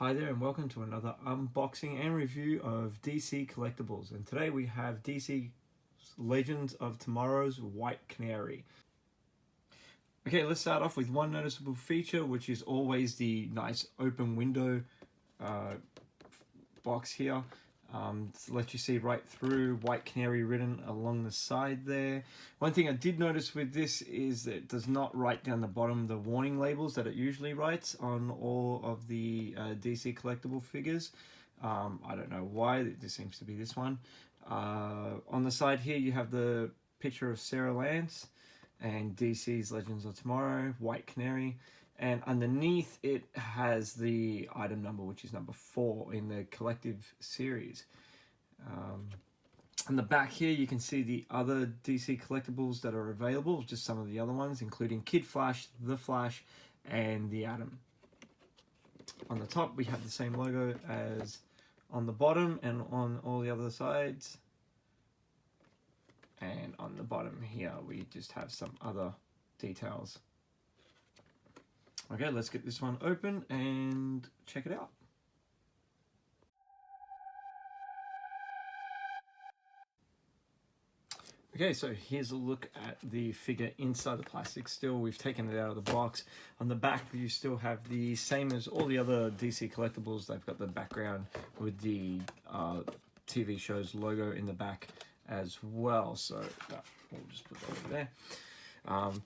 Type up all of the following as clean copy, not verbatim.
Hi there and welcome to another unboxing and review of DC Collectibles, and today we have DC Legends of Tomorrow's White Canary. Okay, let's start off with one noticeable feature, which is always the nice open window box here. To let you see right through, White Canary written along the side there. One thing I did notice with this is that it does not write down the bottom the warning labels that it usually writes on all of the DC collectible figures. I don't know why, this seems to be this one. On the side here you have the picture of Sarah Lance and DC's Legends of Tomorrow, White Canary. And underneath it has the item number, which is number 4 in the collective series. On the back here, you can see the other DC collectibles that are available, just some of the other ones, including Kid Flash, The Flash, and the Atom. On the top, we have the same logo as on the bottom and on all the other sides. And on the bottom here, we just have some other details. Okay, let's get this one open and check it out. Okay, so here's a look at the figure inside the plastic. Still, we've taken it out of the box. On the back, you still have the same as all the other DC collectibles. They've got the background with the TV show's logo in the back as well. So we'll just put that over there.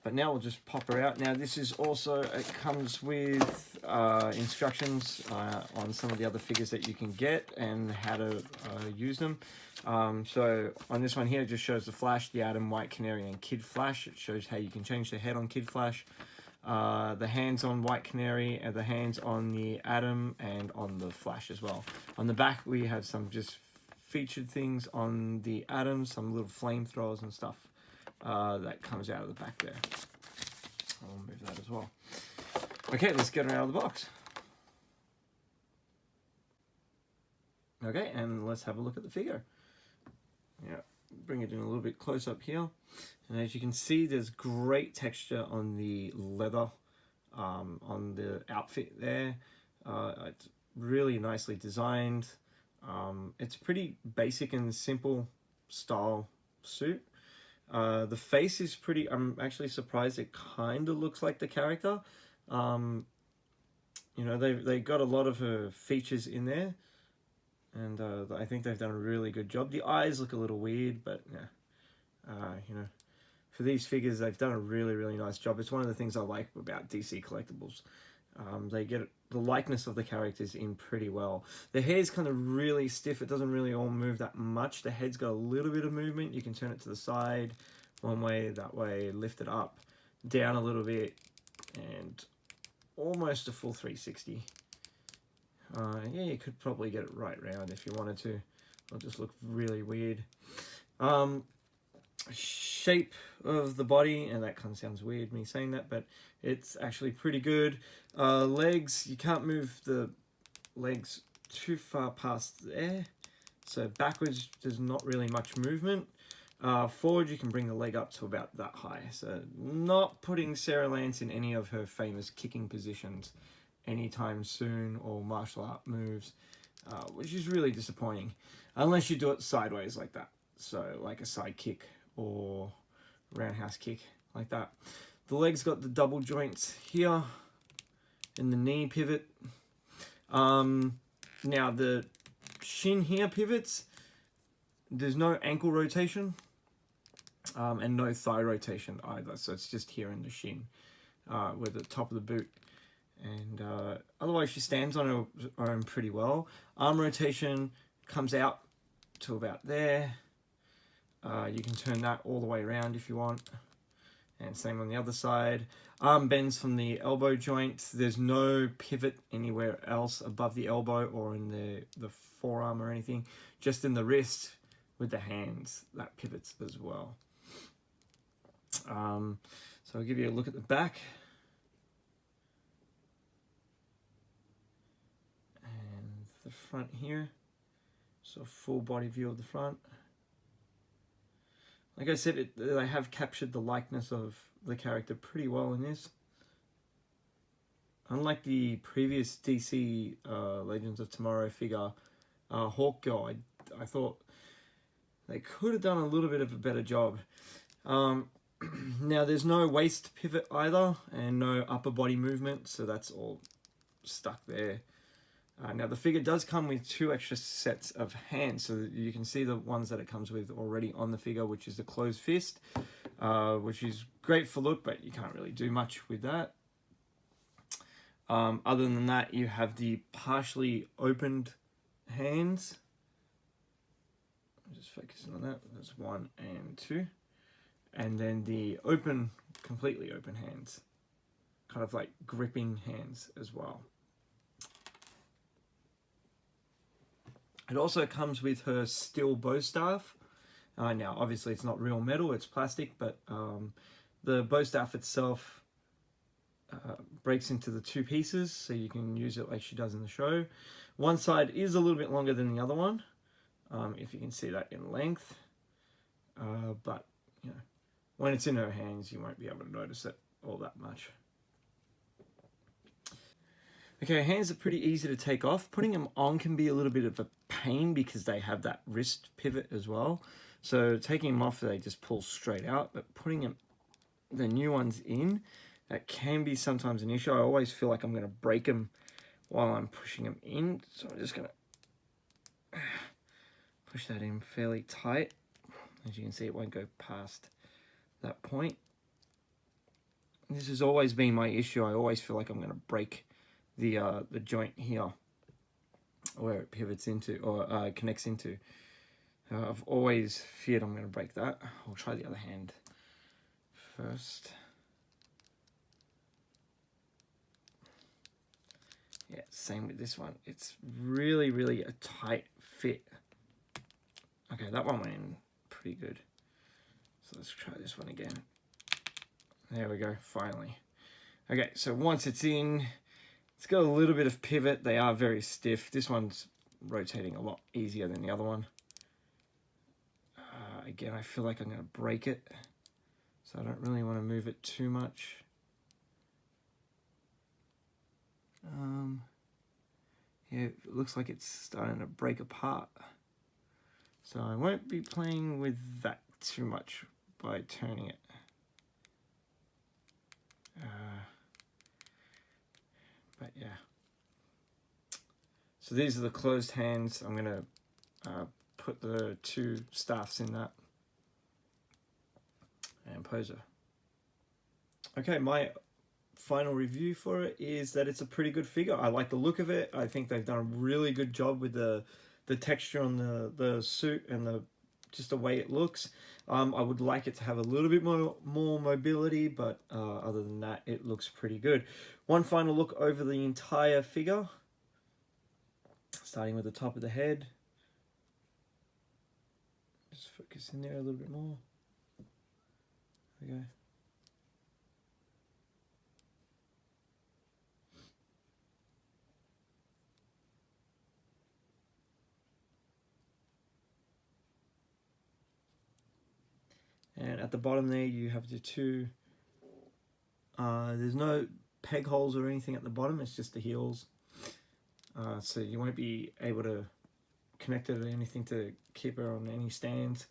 But now we'll just pop her out. Now this is also, it comes with instructions on some of the other figures that you can get and how to use them. So on this one here, it just shows the Flash, the Atom, White Canary, and Kid Flash. It shows how you can change the head on Kid Flash, the hands on White Canary, and the hands on the Atom, and on the Flash as well. On the back, we have some just featured things on the Atom, some little flamethrowers and stuff. That comes out of the back there. I'll move that as well. Okay, let's get her out of the box. Okay, and let's have a look at the figure. Yeah, bring it in a little bit close up here. And as you can see, there's great texture on the leather, on the outfit there. It's really nicely designed. It's pretty basic and simple style suit. The face is pretty, I'm actually surprised it kind of looks like the character. You know, they got a lot of her features in there, and I think they've done a really good job. The eyes look a little weird, but yeah, you know, for these figures, they've done a really nice job. It's one of the things I like about DC Collectibles. They get the likeness of the characters in pretty well. The hair's kind of really stiff. It doesn't really all move that much. The head's got a little bit of movement. You can turn it to the side, one way, that way, lift it up, down a little bit, and almost a full 360. Yeah, you could probably get it right round if you wanted to. It'll just look really weird. Shape of the body, and that kind of sounds weird me saying that, but it's actually pretty good. Legs, you can't move the legs too far past there, so backwards there's not really much movement. Forward you can bring the leg up to about that high, so not putting Sarah Lance in any of her famous kicking positions anytime soon, or martial art moves, which is really disappointing unless you do it sideways like that, so like a side kick or roundhouse kick like that. The legs got the double joints here and the knee pivot. Now the shin here pivots. There's no ankle rotation and no thigh rotation either, so it's just here in the shin with the top of the boot. And otherwise she stands on her own pretty well. Arm rotation comes out to about there. You can turn that all the way around if you want, and same on the other side. Arm bends from the elbow joint. There's no pivot anywhere else above the elbow or in the forearm or anything, just in the wrist with the hands that pivots as well. So I'll give you a look at the back, and the front here, so full body view of the front. Like I said, they have captured the likeness of the character pretty well in this. unlike the previous DC Legends of Tomorrow figure, Hawkgirl, I thought they could have done a little bit of a better job. Now there's no waist pivot either, and no upper body movement, so that's all stuck there. Now the figure does come with 2 extra sets of hands, so that you can see the ones that it comes with already on the figure, which is the closed fist, which is great for look, but you can't really do much with that. Other than that, you have the partially opened hands. I'm just focusing on that. There's 1 and 2. And then the open, completely open hands. Kind of like gripping hands as well. It also comes with her steel bow staff. Now, obviously it's not real metal, it's plastic, but the bow staff itself breaks into the 2 pieces, so you can use it like she does in the show. One side is a little bit longer than the other one, if you can see that in length. But, you know, when it's in her hands, you won't be able to notice it all that much. Okay, hands are pretty easy to take off. Putting them on can be a little bit of a pain because they have that wrist pivot as well. So taking them off, they just pull straight out. But putting them, the new ones in, that can be sometimes an issue. I always feel like I'm going to break them while I'm pushing them in. So I'm just going to push that in fairly tight. As you can see, it won't go past that point. This has always been my issue. I always feel like I'm going to break the joint here where it pivots into or connects into. I've always feared I'm going to break that. I'll try the other hand first. Yeah, same with this one. It's really, really a tight fit. Okay, that one went in pretty good. So let's try this one again. There we go, finally. Okay, so once it's in, it's got a little bit of pivot. They are very stiff. This one's rotating a lot easier than the other one. Again, I feel like I'm going to break it, so I don't really want to move it too much. Yeah, it looks like it's starting to break apart. So I won't be playing with that too much by turning it. But yeah. So these are the closed hands. I'm going to put the 2 staffs in that and pose her. Okay, my final review for it is that it's a pretty good figure. I like the look of it. I think they've done a really good job with the texture on the suit and just the way it looks. I would like it to have a little bit more mobility, but other than that, it looks pretty good. One final look over the entire figure, starting with the top of the head. Just focus in there a little bit more. There we go. And at the bottom there, you have the 2. There's no peg holes or anything at the bottom. It's just the heels. So you won't be able to connect it or anything to keep her on any stands.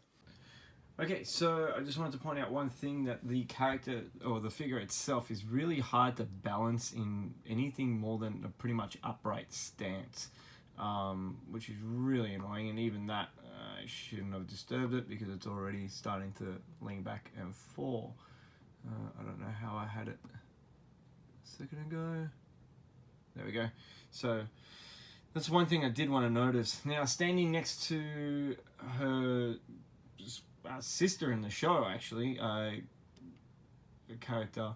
Okay, so I just wanted to point out one thing, that the character or the figure itself is really hard to balance in anything more than a pretty much upright stance, which is really annoying. And even that, I shouldn't have disturbed it because it's already starting to lean back and fall. I don't know how I had it a second ago. There we go. So that's one thing I did want to notice. Now, standing next to her sister in the show, actually, the character,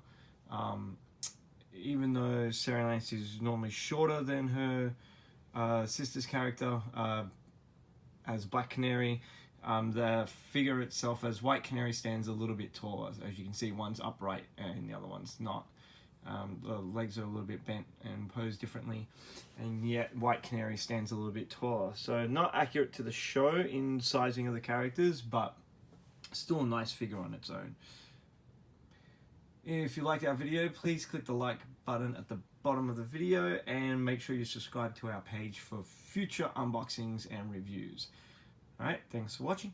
even though Sarah Lance is normally shorter than her sister's character as Black Canary, the figure itself as White Canary stands a little bit taller. As you can see, one's upright and the other one's not. The legs are a little bit bent and posed differently, and yet White Canary stands a little bit taller. So not accurate to the show in sizing of the characters, but still a nice figure on its own. If you liked our video, please click the like button at the bottom of the video, and make sure you subscribe to our page for future unboxings and reviews. Alright, thanks for watching.